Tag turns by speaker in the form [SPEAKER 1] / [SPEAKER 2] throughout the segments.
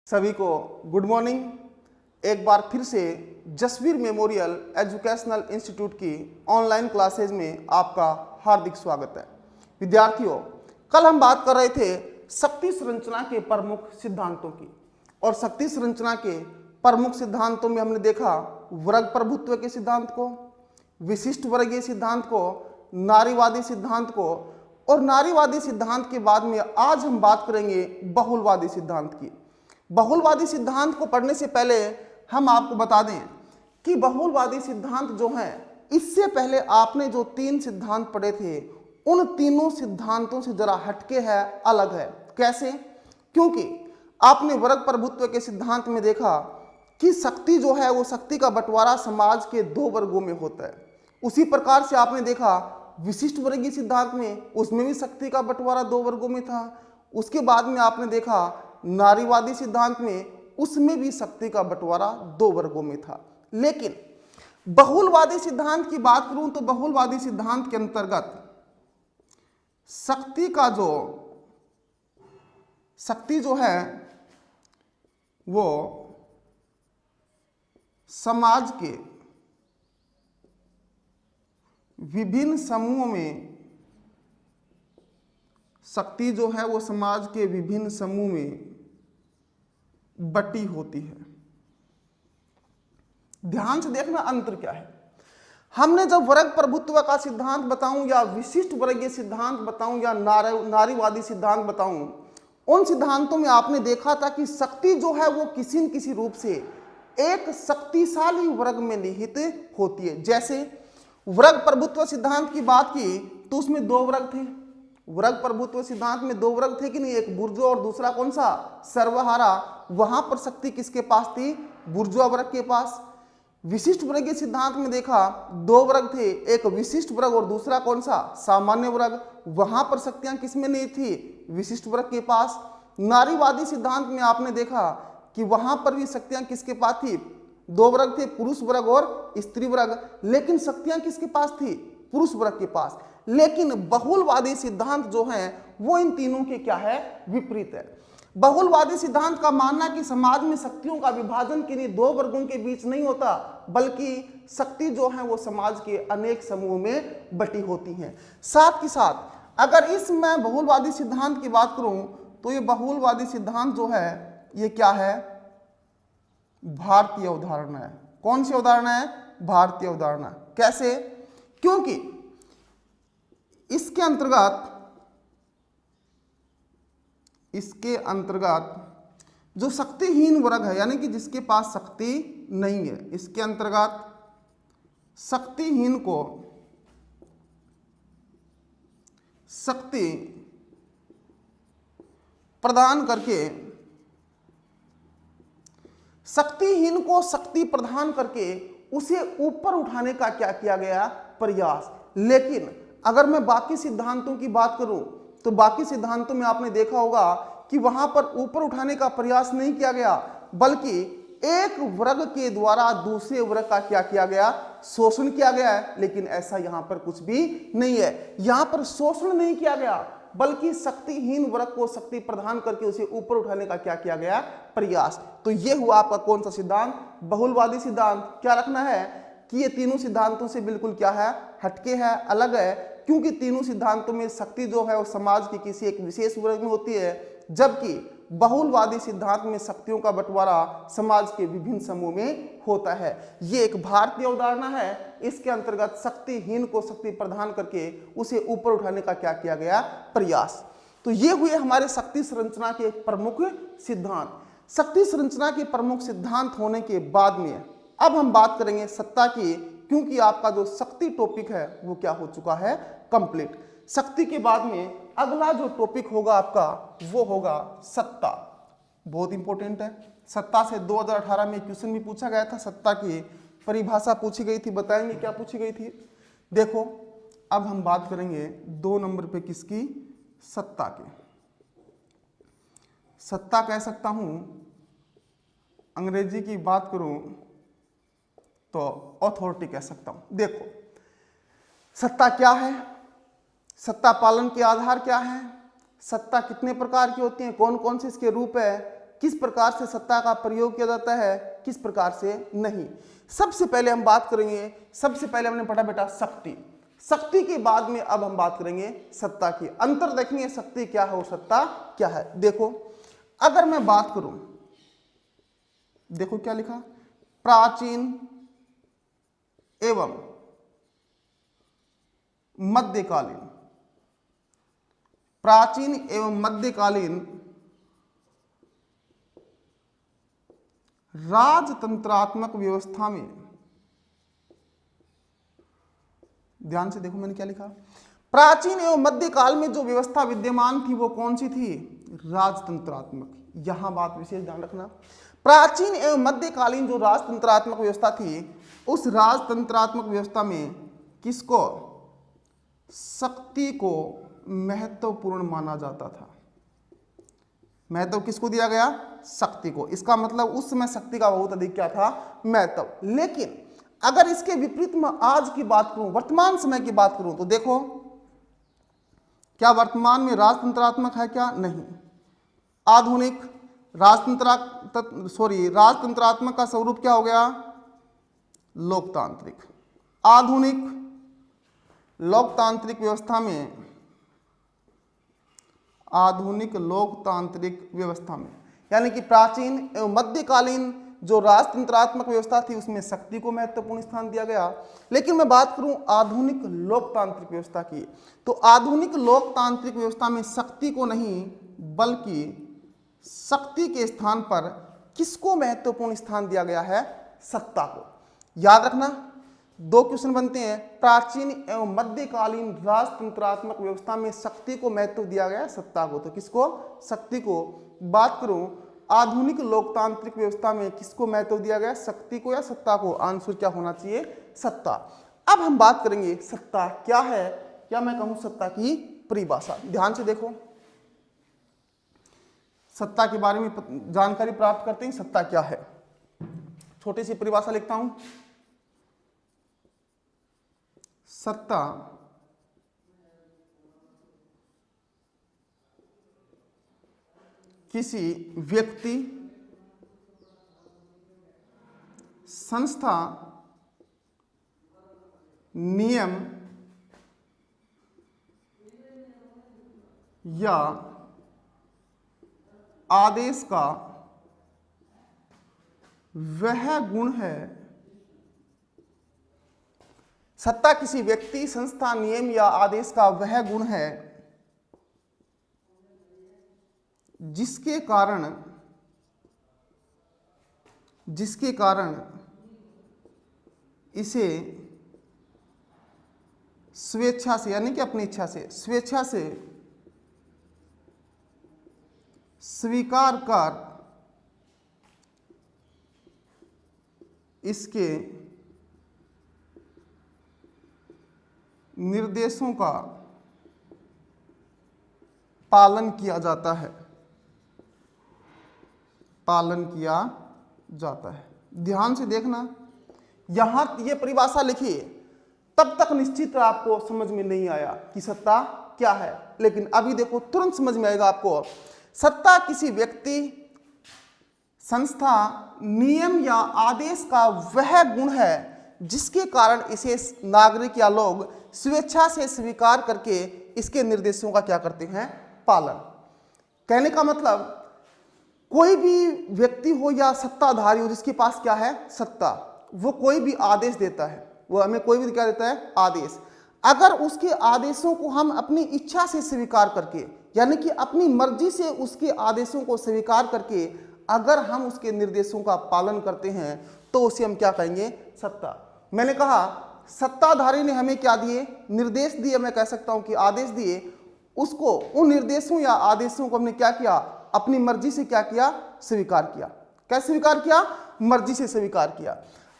[SPEAKER 1] सभी को good morning. एक बार फिर से जसवीर मेमोरियल एजुकेशनल इंस्टीट्यूट की ऑनलाइन क्लासेज में आपका हार्दिक स्वागत है। विद्यार्थियों, कल हम बात कर रहे थे शक्ति संरचना के प्रमुख सिद्धांतों की, और शक्ति संरचना के प्रमुख सिद्धांतों में हमने देखा वर्ग प्रभुत्व के सिद्धांत को, विशिष्ट वर्गीय सिद्धांत को, नारीवादी सिद्धांत को, और नारीवादी सिद्धांत के बाद में आज हम बात करेंगे बहुलवादी सिद्धांत की। बहुलवादी सिद्धांत को पढ़ने से पहले हम आपको बता दें कि बहुलवादी सिद्धांत जो है, इससे पहले आपने जो 3 सिद्धांत पढ़े थे उन तीनों सिद्धांतों से जरा हटके है, अलग है। कैसे? क्योंकि आपने वर्ग प्रभुत्व के सिद्धांत में देखा कि शक्ति जो है वो शक्ति का बंटवारा समाज के 2 वर्गों में होता है। उसी प्रकार से आपने देखा विशिष्ट वर्गीय सिद्धांत में, उसमें भी शक्ति का बंटवारा 2 वर्गों में था। उसके बाद में आपने देखा नारीवादी सिद्धांत में, उसमें भी शक्ति का बंटवारा 2 वर्गों में था। लेकिन बहुलवादी सिद्धांत की बात करूं तो बहुलवादी सिद्धांत के अंतर्गत शक्ति जो है वो समाज के विभिन्न समूहों में, शक्ति जो है वो समाज के विभिन्न समूह में बटी होती है। ध्यान से देखना अंतर क्या है। हमने जब वर्ग प्रभुत्व का सिद्धांत बताऊं या विशिष्ट वर्गीय सिद्धांत बताऊं या नारीवादी सिद्धांत बताऊं, उन सिद्धांतों में आपने देखा था कि शक्ति जो है वो किसी न किसी रूप से एक शक्तिशाली वर्ग में निहित होती है। जैसे वर्ग प्रभुत्व सिद्धांत की बात की तो उसमें 2 वर्ग थे। वर्ग प्रभुत्व सिद्धांत में 2 वर्ग थे कि नहीं, एक बुर्जुआ और दूसरा कौन सा, सर्वहारा। वहां पर शक्ति किसके पास थी, बुर्जुआ वर्ग के पास। विशिष्ट वर्गीय सिद्धांत में देखा 2 वर्ग थे, एक विशिष्ट वर्ग और दूसरा कौन सा, सामान्य वर्ग। वहां पर शक्तियां किसमें नहीं थी, विशिष्ट वर्ग के पास। नारीवादी सिद्धांत में आपने देखा कि वहां पर भी शक्तियां किसके पास थी, 2 वर्ग थे, पुरुष वर्ग और स्त्री वर्ग। लेकिन शक्तियां किसके पास थी, पुरुष वर्ग के पास। लेकिन बहुलवादी सिद्धांत जो है वो इन तीनों के क्या है, विपरीत है। बहुलवादी सिद्धांत का मानना कि समाज में शक्तियों का विभाजन किन्हीं 2 वर्गों के बीच नहीं होता, बल्कि शक्ति जो है वो समाज के अनेक समूहों में बटी होती हैं। साथ ही साथ अगर इस मैं बहुलवादी सिद्धांत की बात करूं तो ये बहुलवादी सिद्धांत जो है ये क्या है, भारतीय अवधारणा है। कौन सी अवधारणा है, भारतीय अवधारणा। कैसे? क्योंकि इसके अंतर्गत जो शक्तिहीन वर्ग है, यानी कि जिसके पास शक्ति नहीं है, इसके अंतर्गत शक्तिहीन को शक्ति प्रदान करके, शक्तिहीन को शक्ति प्रदान करके उसे ऊपर उठाने का क्या किया गया, प्रयास। लेकिन अगर मैं बाकी सिद्धांतों की बात करूं तो बाकी सिद्धांतों में आपने देखा होगा कि वहां पर ऊपर उठाने का प्रयास नहीं किया गया, बल्कि एक वर्ग के द्वारा दूसरे वर्ग का क्या किया गया, शोषण किया गया है। लेकिन ऐसा यहां पर कुछ भी नहीं है। यहां पर शोषण नहीं किया गया, बल्कि शक्तिहीन वर्ग को शक्ति प्रदान करके उसे ऊपर उठाने का क्या किया गया, प्रयास। तो यह हुआ आपका कौन सा सिद्धांत, बहुलवादी सिद्धांत। क्या रखना है कि ये तीनों सिद्धांतों से बिल्कुल क्या है, हटके है, अलग है। क्योंकि तीनों सिद्धांतों में शक्ति जो है वो समाज के किसी एक विशेष वर्ग में होती है, जबकि बहुलवादी सिद्धांत में शक्तियों का बंटवारा समाज के विभिन्न समूह में होता है। ये एक भारतीय अवधारणा है। इसके अंतर्गत शक्तिहीन को शक्ति प्रदान करके उसे ऊपर उठाने का क्या किया गया, प्रयास। तो ये हुए हमारे शक्ति संरचना के प्रमुख सिद्धांत। शक्ति संरचना के प्रमुख सिद्धांत होने के बाद में अब हम बात करेंगे सत्ता की, क्योंकि आपका जो शक्ति टॉपिक है वो क्या हो चुका है, कंप्लीट। शक्ति के बाद में अगला जो टॉपिक होगा आपका वो होगा सत्ता। बहुत इंपॉर्टेंट है। सत्ता से 2018 में क्वेश्चन भी पूछा गया था, सत्ता की परिभाषा पूछी गई थी। बताएंगे क्या पूछी गई थी। देखो अब हम बात करेंगे 2 नंबर पे किसकी, सत्ता की। सत्ता कह सकता हूं, अंग्रेजी की बात करूं तो अथॉरिटी कह सकता हूं। देखो सत्ता क्या है, सत्ता पालन के आधार क्या है, सत्ता कितने प्रकार की होती है, कौन कौन से इसके रूप है, किस प्रकार से सत्ता का प्रयोग किया जाता है, किस प्रकार से नहीं। सबसे पहले हम बात करेंगे, सबसे पहले हमने पढ़ा बेटा शक्ति, शक्ति के बाद में अब हम बात करेंगे सत्ता की। अंतर देखेंगे शक्ति क्या है और सत्ता क्या है। देखो अगर मैं बात करूं, देखो क्या लिखा, प्राचीन एवं मध्यकालीन, प्राचीन एवं मध्यकालीन राजतंत्रात्मक व्यवस्था में, ध्यान से देखो मैंने क्या लिखा, प्राचीन एवं मध्यकाल में जो व्यवस्था विद्यमान थी वो कौन सी थी, राजतंत्रात्मक। यहां बात विशेष ध्यान रखना, प्राचीन एवं मध्यकालीन जो राजतंत्रात्मक व्यवस्था थी, उस राजतंत्रात्मक व्यवस्था में किसको, शक्ति को महत्वपूर्ण माना जाता था। महत्व किसको दिया गया, शक्ति को। इसका मतलब उस समय शक्ति का बहुत अधिक क्या था, महत्व। लेकिन अगर इसके विपरीत में आज की बात करूं, वर्तमान समय की बात करूं, तो देखो क्या वर्तमान में राजतंत्रात्मक है क्या, नहीं। आधुनिक राजतंत्रात्मक का स्वरूप क्या हो गया, लोकतांत्रिक। आधुनिक लोकतांत्रिक व्यवस्था में, आधुनिक लोकतांत्रिक व्यवस्था में, यानी कि प्राचीन एवं मध्यकालीन जो राजतंत्रात्मक व्यवस्था थी उसमें शक्ति को महत्वपूर्ण स्थान दिया गया। लेकिन मैं बात करूं आधुनिक लोकतांत्रिक व्यवस्था की, तो आधुनिक लोकतांत्रिक व्यवस्था में शक्ति को नहीं बल्कि शक्ति के स्थान पर किसको महत्वपूर्ण स्थान दिया गया है, सत्ता को। याद रखना, दो क्वेश्चन बनते हैं, प्राचीन एवं मध्यकालीन राजतंत्रात्मक व्यवस्था में शक्ति को महत्व दिया गया, सत्ता को। तो किसको, शक्ति को। बात करूं आधुनिक लोकतांत्रिक व्यवस्था में किसको महत्व दिया गया, शक्ति को या सत्ता को। आंसर क्या होना चाहिए, सत्ता। अब हम बात करेंगे सत्ता क्या है, या मैं कहूं सत्ता की परिभाषा। ध्यान से देखो, सत्ता के बारे में जानकारी प्राप्त करते हैं, सत्ता क्या है। छोटी सी परिभाषा लिखता हूं, सत्ता किसी व्यक्ति, संस्था, नियम या आदेश का वह गुण है। सत्ता किसी व्यक्ति, संस्था, नियम या आदेश का वह गुण है जिसके कारण इसे स्वेच्छा से, यानी कि अपनी इच्छा से, स्वेच्छा से स्वीकार कर इसके निर्देशों का पालन किया जाता है, पालन किया जाता है। ध्यान से देखना, यहां ये परिभाषा लिखिए, तब तक निश्चित आपको समझ में नहीं आया कि सत्ता क्या है, लेकिन अभी देखो तुरंत समझ में आएगा आपको। सत्ता किसी व्यक्ति, संस्था, नियम या आदेश का वह गुण है जिसके कारण इसे नागरिक या लोग स्वेच्छा से स्वीकार करके इसके निर्देशों का क्या करते हैं, पालन। कहने का मतलब कोई भी व्यक्ति हो या सत्ताधारी हो जिसके पास क्या है, सत्ता, वो कोई भी आदेश देता है, वो हमें कोई भी क्या देता है, आदेश। अगर उसके आदेशों को हम अपनी इच्छा से स्वीकार करके, यानी कि अपनी मर्जी से उसके आदेशों को स्वीकार करके अगर हम उसके निर्देशों का पालन करते हैं तो उसे हम क्या कहेंगे, सत्ता। मैंने कहा सत्ताधारी ने हमें क्या दिए, निर्देश दिए, मैं कह सकता हूं कि आदेश दिए, उसको उन निर्देशों या आदेशों को हमने क्या किया, अपनी मर्जी से क्या किया, स्वीकार किया। कैसे स्वीकार किया, मर्जी से स्वीकार किया।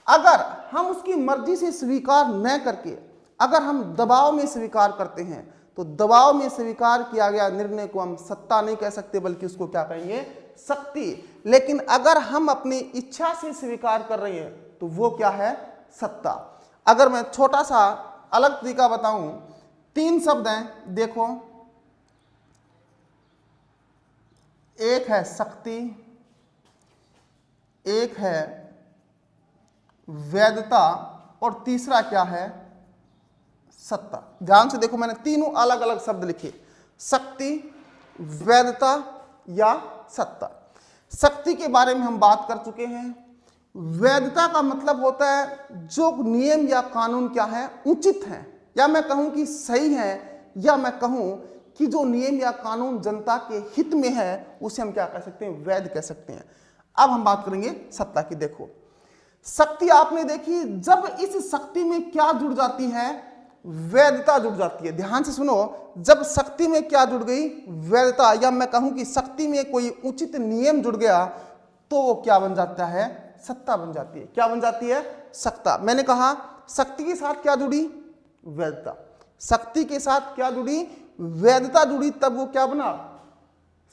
[SPEAKER 1] अगर हम उसकी मर्जी से स्वीकार न करके अगर हम दबाव में स्वीकार करते हैं तो दबाव में स्वीकार किया गया निर्णय को हम सत्ता नहीं कह सकते, बल्कि उसको क्या कहेंगे, शक्ति। लेकिन अगर हम अपनी इच्छा से स्वीकार कर रहे हैं तो वो क्या है, सत्ता। अगर मैं छोटा सा अलग तरीका बताऊं, 3 शब्द हैं, देखो, एक है शक्ति, एक है वैधता और तीसरा क्या है, सत्ता। ध्यान से देखो, मैंने तीनों अलग अलग शब्द लिखे, शक्ति, वैधता या सत्ता। शक्ति के बारे में हम बात कर चुके हैं। वैधता का मतलब होता है जो नियम या कानून क्या है, उचित है, या मैं कहूं कि सही है, या मैं कहूं कि जो नियम या कानून जनता के हित में है, उसे हम क्या कह सकते हैं, वैध कह सकते हैं। अब हम बात करेंगे सत्ता की। देखो, शक्ति आपने देखी, जब इस शक्ति में क्या जुड़ जाती है, वैधता जुड़ जाती है। ध्यान से सुनो, जब शक्ति में क्या जुड़ गई, वैधता, या मैं कहूं कि शक्ति में कोई उचित नियम जुड़ गया, तो वो क्या बन जाता है, सत्ता बन जाती है। क्या बन जाती है, सत्ता। मैंने कहा शक्ति के साथ क्या जुड़ी, वैधता। शक्ति के साथ क्या जुड़ी, वैधता जुड़ी, तब वो क्या बना,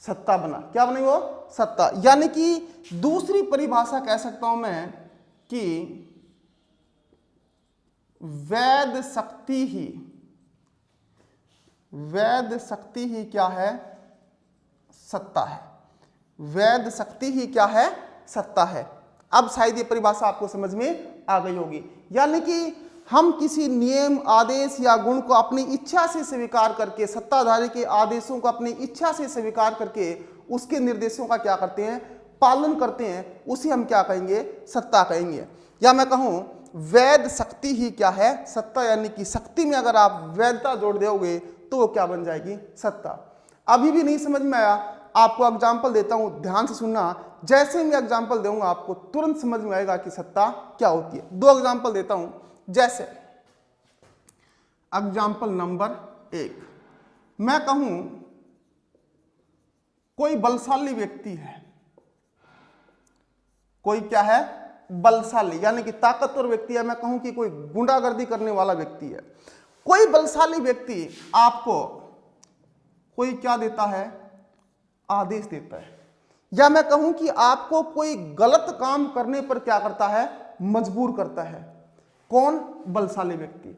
[SPEAKER 1] सत्ता बना। क्या बनी वो, सत्ता। यानी कि दूसरी परिभाषा कह सकता हूं मैं कि वैध शक्ति ही क्या है, सत्ता है। वैध शक्ति ही क्या है, सत्ता है। अब शायद ये परिभाषा आपको समझ में आ गई होगी। यानी कि हम किसी नियम, आदेश या गुण को अपनी इच्छा से स्वीकार करके, सत्ताधारी के आदेशों को अपनी इच्छा से स्वीकार करके उसके निर्देशों का क्या करते हैं, पालन करते हैं, उसे हम क्या कहेंगे, सत्ता कहेंगे। या मैं कहूं वैध शक्ति ही क्या है, सत्ता। यानी कि शक्ति में अगर आप वैधता जोड़ दोगे तो वो क्या बन जाएगी, सत्ता। अभी भी नहीं समझ में आया, आपको एग्जाम्पल देता हूं, ध्यान से सुनना। जैसे मैं एग्जाम्पल दूंगा आपको तुरंत समझ में आएगा कि सत्ता क्या होती है। दो एग्जाम्पल देता हूं। जैसे एग्जाम्पल नंबर 1, मैं कहूं कोई बलशाली व्यक्ति है, कोई क्या है, बलशाली, यानी कि ताकतवर व्यक्ति है। मैं कहूं कि कोई गुंडागर्दी करने वाला व्यक्ति है। कोई बलशाली व्यक्ति आपको कोई क्या देता है, आदेश देता है, या मैं कहूं कि आपको कोई गलत काम करने पर क्या करता है, मजबूर करता है। कौन, बलशाली व्यक्ति।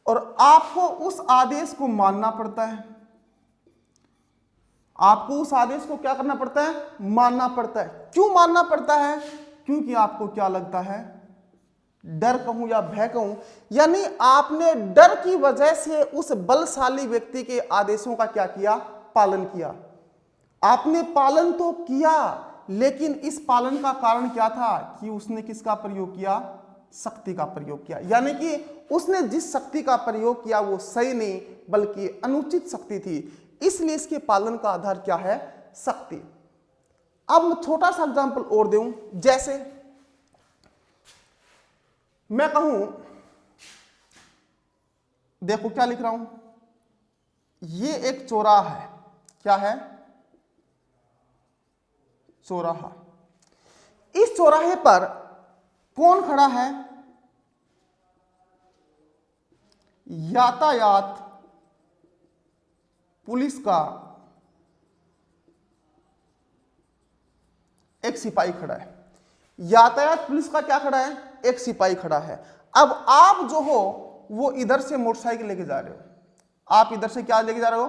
[SPEAKER 1] और आपको उस आदेश को मानना पड़ता है। आपको उस आदेश को क्या करना पड़ता है, मानना पड़ता है। क्यों मानना पड़ता है, क्योंकि आपको क्या लगता है, डर कहूं या भय कहूं, यानी आपने डर की वजह से उस बलशाली व्यक्ति के आदेशों का क्या किया, पालन किया। आपने पालन तो किया, लेकिन इस पालन का कारण क्या था कि उसने किसका प्रयोग किया, शक्ति का प्रयोग किया। यानी कि उसने जिस शक्ति का प्रयोग किया वो सही नहीं बल्कि अनुचित शक्ति थी, इसलिए इसके पालन का आधार क्या है, शक्ति। अब मैं छोटा सा एग्जांपल और दूं। जैसे मैं कहूं, देखो क्या लिख रहा हूं, ये एक चौराहा है। क्या है, चौराहा। इस चौराहे पर कौन खड़ा है, यातायात पुलिस का एक सिपाही खड़ा है। यातायात पुलिस का क्या खड़ा है, एक सिपाही खड़ा है। अब आप जो हो वो इधर से मोटरसाइकिल लेके जा रहे हो, आप इधर से क्या लेके जा रहे हो,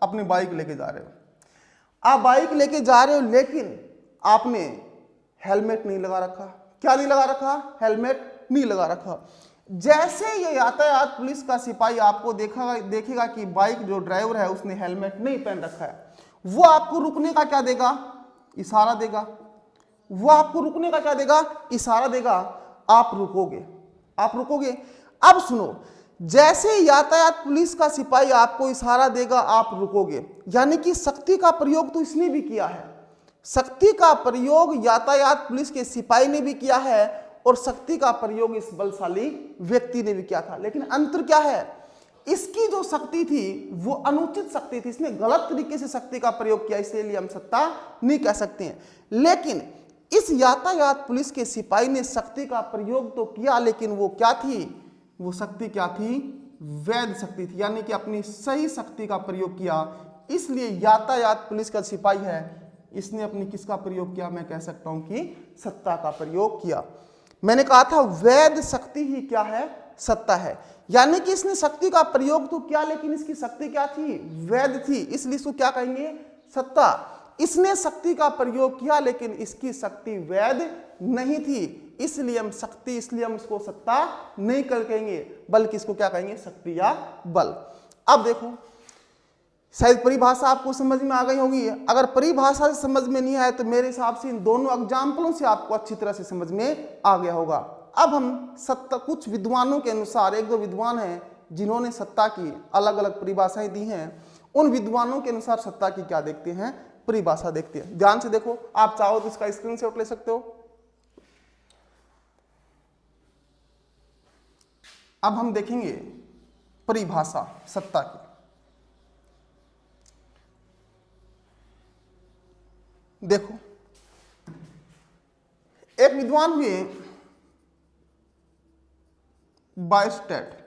[SPEAKER 1] अपनी बाइक लेके जा रहे हो। आप बाइक लेके जा रहे हो, लेकिन आपने हेलमेट नहीं लगा रखा। क्या नहीं लगा रखा, हेलमेट नहीं लगा रखा। जैसे ये यातायात पुलिस का सिपाही आपको देखेगा कि बाइक जो ड्राइवर है उसने हेलमेट नहीं पहन रखा है, वो आपको रुकने का क्या देगा, इशारा देगा। वो आपको रुकने का क्या देगा, इशारा देगा। आप रुकोगे, आप रुकोगे। अब सुनो, जैसे यातायात पुलिस का सिपाही आपको इशारा देगा, आप रुकोगे। यानी कि शक्ति का प्रयोग तो इसने भी किया है। शक्ति का प्रयोग यातायात पुलिस के सिपाही ने भी किया है और शक्ति का प्रयोग इस बलशाली व्यक्ति ने भी किया था। लेकिन अंतर क्या है, इसकी जो शक्ति थी वो अनुचित शक्ति थी, इसने गलत तरीके से शक्ति का प्रयोग किया, इसलिए हम सत्ता नहीं कह सकते हैं। लेकिन इस यातायात पुलिस के सिपाही ने शक्ति का प्रयोग तो किया, लेकिन वो क्या थी, वो शक्ति क्या थी, वैध शक्ति थी। यानी कि अपनी सही शक्ति का प्रयोग किया, इसलिए यातायात पुलिस का सिपाही है, इसने अपनी किसका प्रयोग किया, मैं कह सकता हूं कि सत्ता का प्रयोग किया। मैंने कहा था वैध शक्ति ही क्या है, सत्ता है। यानी कि इसने शक्ति का प्रयोग तो किया, लेकिन इसकी शक्ति क्या थी, वैध थी, इसलिए इसको क्या कहेंगे, सत्ता। इसने शक्ति का प्रयोग किया लेकिन इसकी शक्ति वैध नहीं थी, इसलिए हम इसको सत्ता नहीं कर कहेंगे, बल्कि इसको क्या कहेंगे, शक्ति या बल। अब देखो, शायद परिभाषा आपको समझ में आ गई होगी। अगर परिभाषा से समझ में नहीं आए तो मेरे हिसाब से इन दोनों एग्जाम्पलों से आपको अच्छी तरह से समझ में आ गया होगा। अब हम सत्ता, कुछ विद्वानों के अनुसार, एक दो विद्वान हैं जिन्होंने सत्ता की अलग अलग परिभाषाएं दी हैं, उन विद्वानों के अनुसार सत्ता की क्या देखते हैं, परिभाषा देखते हैं। ध्यान से देखो, आप चाहो तो इसका स्क्रीनशॉट ले सकते हो। अब हम देखेंगे परिभाषा सत्ता की। देखो, एक विद्वान हुए बायस्टेट।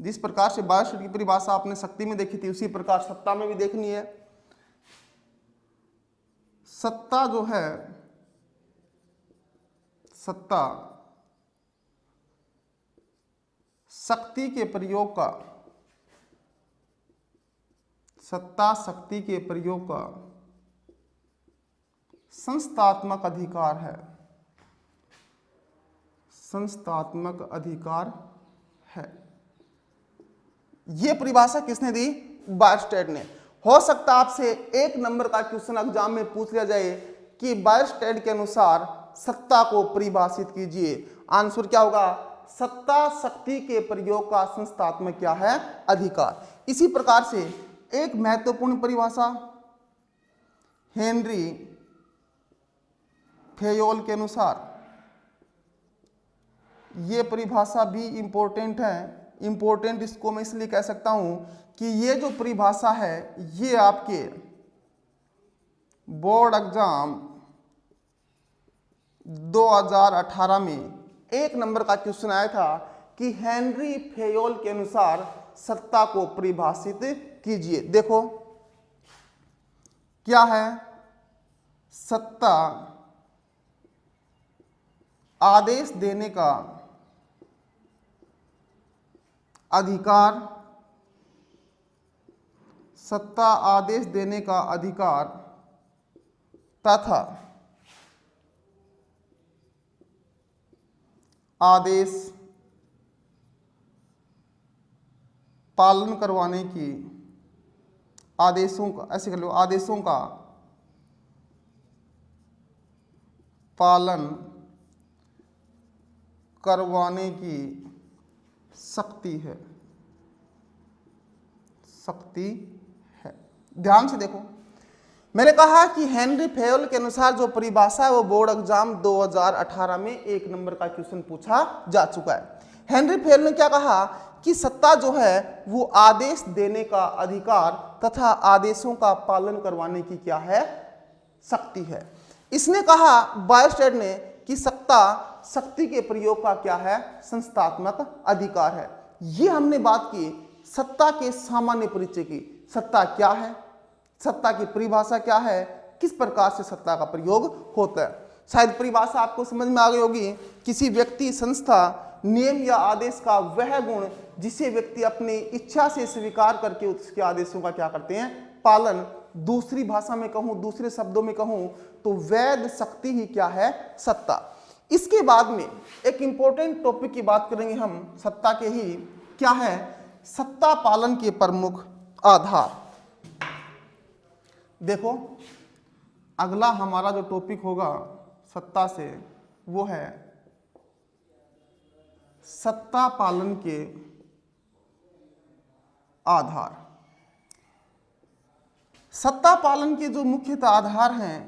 [SPEAKER 1] जिस प्रकार से बायस्टेट की परिभाषा आपने शक्ति में देखी थी, उसी प्रकार सत्ता में भी देखनी है। सत्ता जो है, सत्ता शक्ति के प्रयोग का, सत्ता शक्ति के प्रयोग का संस्थात्मक अधिकार है, संस्थात्मक अधिकार है। यह परिभाषा किसने दी, बायस्टेट ने। हो सकता आपसे एक नंबर का क्वेश्चन एग्जाम में पूछ लिया जाए कि बायस्टेट के अनुसार सत्ता को परिभाषित कीजिए। आंसर क्या होगा, सत्ता शक्ति के प्रयोग का संस्थात्मक क्या है, अधिकार। इसी प्रकार से एक महत्वपूर्ण परिभाषा हेनरी फेयोल के अनुसार, यह परिभाषा भी इंपॉर्टेंट है। इंपॉर्टेंट इसको मैं इसलिए कह सकता हूं कि ये जो परिभाषा है, ये आपके बोर्ड एग्जाम 2018 में एक नंबर का क्वेश्चन आया था कि हेनरी फेयोल के अनुसार सत्ता को परिभाषित कीजिए। देखो क्या है, सत्ता आदेश देने का अधिकार, सत्ता आदेश देने का अधिकार तथा आदेश पालन करवाने की, आदेशों का, ऐसे कर लो, आदेशों का पालन करवाने की शक्ति है, शक्ति है। ध्यान से देखो, मैंने कहा कि हेनरी फेयोल के अनुसार जो परिभाषा है वो बोर्ड एग्जाम 2018 में एक नंबर का क्वेश्चन पूछा जा चुका है। हेनरी फेयोल ने क्या कहा कि सत्ता जो है वो आदेश देने का अधिकार तथा आदेशों का पालन करवाने की क्या है, शक्ति है। इसने कहा, बायस्टेट ने, कि सत्ता शक्ति के प्रयोग का क्या है, संस्थात्मक अधिकार है। ये हमने बात की सत्ता के सामान्य परिचय की। सत्ता क्या है, सत्ता की परिभाषा क्या है, किस प्रकार से सत्ता का प्रयोग होता है। शायद परिभाषा आपको समझ में आ गई होगी। किसी व्यक्ति, संस्था, नियम या आदेश का वह गुण जिसे व्यक्ति अपनी इच्छा से स्वीकार करके उसके आदेशों का क्या करते हैं, पालन। दूसरी भाषा में कहूं, दूसरे शब्दों में कहूं तो वैध शक्ति ही क्या है, सत्ता। इसके बाद में एक इंपॉर्टेंट टॉपिक की बात करेंगे हम सत्ता के ही, क्या है, सत्ता पालन के प्रमुख आधार। देखो, अगला हमारा जो टॉपिक होगा सत्ता से वो है सत्ता पालन के आधार। सत्ता पालन के जो मुख्यतः आधार हैं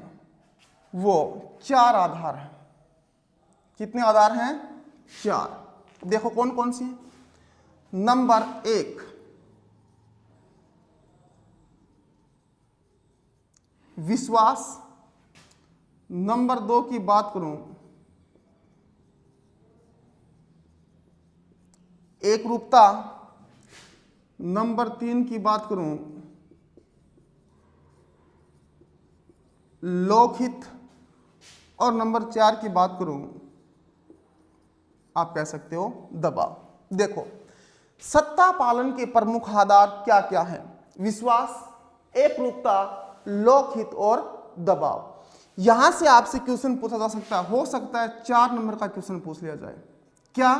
[SPEAKER 1] वो 4 आधार हैं। कितने आधार हैं, 4। देखो कौन कौन सी। नंबर 1, विश्वास। नंबर 2 की बात करूं, एकरूपता। नंबर 3 की बात करूं, लोकहित। और नंबर 4 की बात करूं, आप कह सकते हो दबाव। देखो, सत्ता पालन के प्रमुख आधार क्या क्या हैं। विश्वास, एकरूपता, लोक हित और दबाव। यहां से आपसे क्वेश्चन पूछा जा सकता है, हो सकता है 4 नंबर का क्वेश्चन पूछ लिया जाए। क्या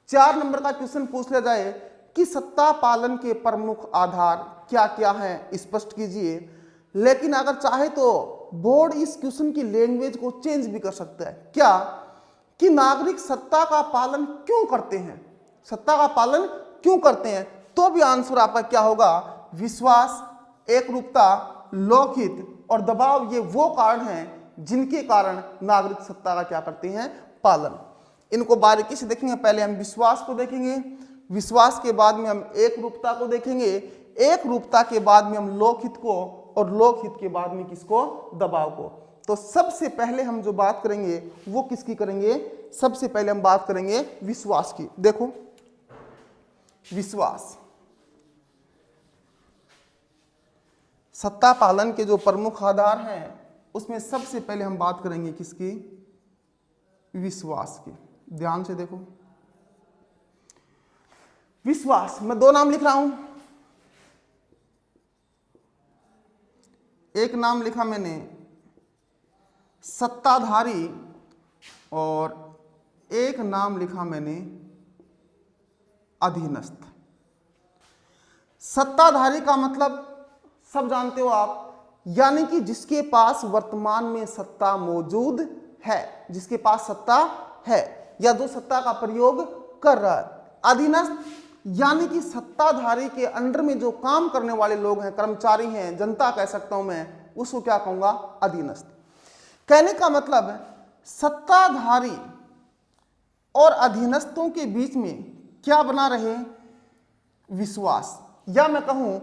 [SPEAKER 1] 4 नंबर का क्वेश्चन पूछ लिया जाए कि सत्ता पालन के प्रमुख आधार क्या क्या हैं, स्पष्ट कीजिए। लेकिन अगर चाहे तो बोर्ड इस क्वेश्चन की लैंग्वेज को चेंज भी कर सकता है। क्या कि नागरिक सत्ता का पालन क्यों करते हैं, सत्ता का पालन क्यों करते हैं, तो भी आंसर आपका क्या होगा, विश्वास, एकरूपता, लोकहित और दबाव। ये वो कारण हैं जिनके कारण नागरिक सत्ता का क्या करते हैं, पालन। इनको बारीकी से देखेंगे। पहले हम विश्वास को देखेंगे, विश्वास के बाद में हम एकरूपता को देखेंगे, एकरूपता के बाद में हम लोकहित को, और लोकहित के बाद में किसको, दबाव को। तो सबसे पहले हम जो बात करेंगे वो किसकी करेंगे, सबसे पहले हम बात करेंगे विश्वास की। देखो विश्वास, सत्ता पालन के जो प्रमुख आधार हैं उसमें सबसे पहले हम बात करेंगे किसकी, विश्वास की। ध्यान से देखो विश्वास, मैं 2 नाम लिख रहा हूं। एक नाम लिखा मैंने सत्ताधारी और एक नाम लिखा मैंने अधीनस्थ। सत्ताधारी का मतलब सब जानते हो आप, यानी कि जिसके पास वर्तमान में सत्ता मौजूद है, जिसके पास सत्ता है या जो सत्ता का प्रयोग कर रहा है। अधीनस्थ यानी कि सत्ताधारी के अंडर में जो काम करने वाले लोग हैं, कर्मचारी हैं, जनता कह सकता हूं मैं, उसको क्या कहूंगा, अधीनस्थ। कहने का मतलब है सत्ताधारी और अधीनस्थों के बीच में क्या बना रहे, विश्वास। या मैं कहूं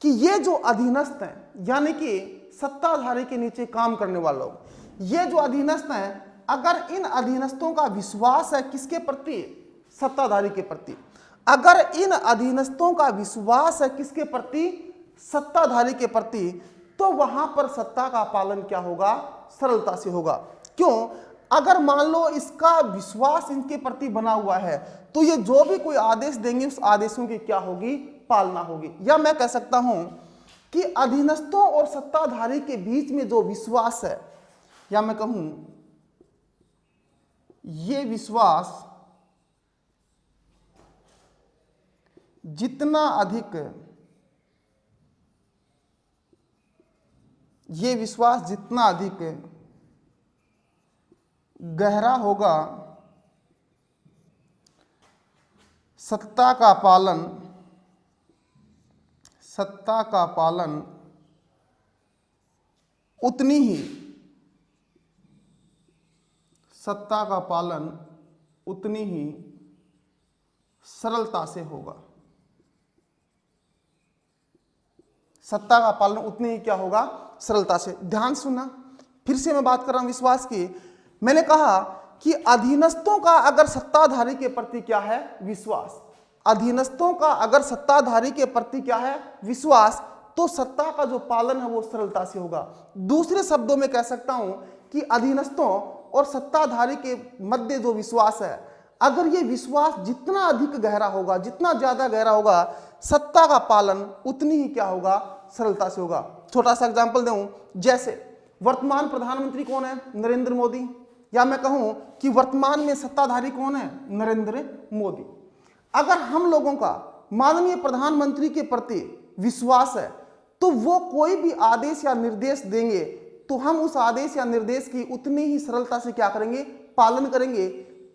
[SPEAKER 1] कि ये जो अधीनस्थ हैं, यानी कि सत्ताधारी के नीचे काम करने वाले लोग, ये जो अधीनस्थ हैं, अगर इन अधीनस्थों का विश्वास है किसके प्रति, सत्ताधारी के प्रति, अगर इन अधीनस्थों का विश्वास है किसके प्रति, सत्ताधारी के प्रति, तो वहां पर सत्ता का पालन क्या होगा, सरलता से होगा। क्यों, अगर मान लो इसका विश्वास इनके प्रति बना हुआ है तो ये जो भी कोई आदेश देंगे उस आदेशों की क्या होगी, पालना होगी। या मैं कह सकता हूं कि अधीनस्थों और सत्ताधारी के बीच में जो विश्वास है, या मैं कहूं ये विश्वास जितना अधिक, ये विश्वास जितना अधिक गहरा होगा, सत्ता का पालन उतनी ही, सत्ता का पालन उतनी ही सरलता से होगा। सत्ता का पालन उतनी ही क्या होगा, सरलता से। ध्यान सुनना, फिर से मैं बात कर रहा हूं विश्वास की। मैंने कहा कि अधीनस्थों का अगर सत्ताधारी के प्रति क्या है, विश्वास, अधीनस्थों का अगर सत्ताधारी के प्रति क्या है, विश्वास, तो सत्ता का जो पालन है वो सरलता से होगा। दूसरे शब्दों में कह सकता हूं कि अधीनस्थों और सत्ताधारी के मध्य जो विश्वास है, अगर ये विश्वास जितना अधिक गहरा होगा, जितना ज्यादा गहरा होगा, सत्ता का पालन उतनी ही क्या होगा, सरलता से होगा। छोटा सा एग्जांपल दूं, जैसे वर्तमान प्रधानमंत्री कौन है, नरेंद्र मोदी। या मैं कहूं कि वर्तमान में सत्ताधारी कौन है, नरेंद्र मोदी। अगर हम लोगों का माननीय प्रधानमंत्री के प्रति विश्वास है तो वो कोई भी आदेश या निर्देश देंगे तो हम उस आदेश या निर्देश की उतनी ही सरलता से क्या करेंगे, पालन करेंगे।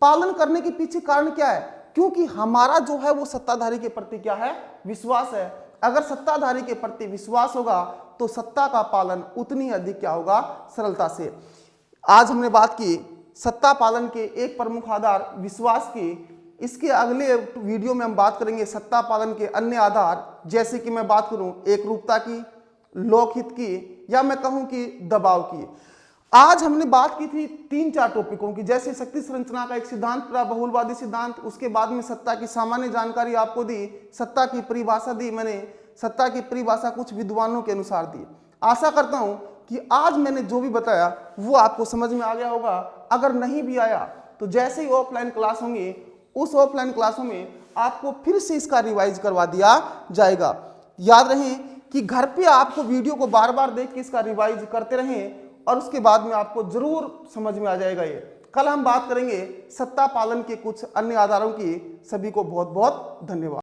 [SPEAKER 1] पालन करने के पीछे कारण क्या है, क्योंकि हमारा जो है वो सत्ताधारी के प्रति क्या है, विश्वास है। अगर सत्ताधारी के प्रति विश्वास होगा तो सत्ता का पालन उतनी अधिक क्या होगा, सरलता से। आज हमने बात की सत्ता पालन के एक प्रमुख आधार विश्वास की। इसके अगले वीडियो में हम बात करेंगे सत्ता पालन के अन्य आधार, जैसे कि मैं बात करूं एकरूपता की, लोकहित की, या मैं कहूं कि दबाव की। आज हमने बात की थी 3-4 टॉपिकों की, जैसे शक्ति संरचना का एक सिद्धांत, बहुलवादी सिद्धांत, उसके बाद में सत्ता की सामान्य जानकारी आपको दी, सत्ता की परिभाषा दी मैंने, सत्ता की परिभाषा कुछ विद्वानों के अनुसार दी। आशा करता हूं कि आज मैंने जो भी बताया वो आपको समझ में आ गया होगा। अगर नहीं भी आया तो जैसे ही ऑफलाइन क्लास होंगी उस ऑफलाइन क्लासों में आपको फिर से इसका रिवाइज करवा दिया जाएगा। याद रहे कि घर पे आपको वीडियो को बार बार देख के इसका रिवाइज करते रहें और उसके बाद में आपको जरूर समझ में आ जाएगा ये। कल हम बात करेंगे सत्ता पालन के कुछ अन्य आधारों की। सभी को बहुत बहुत धन्यवाद।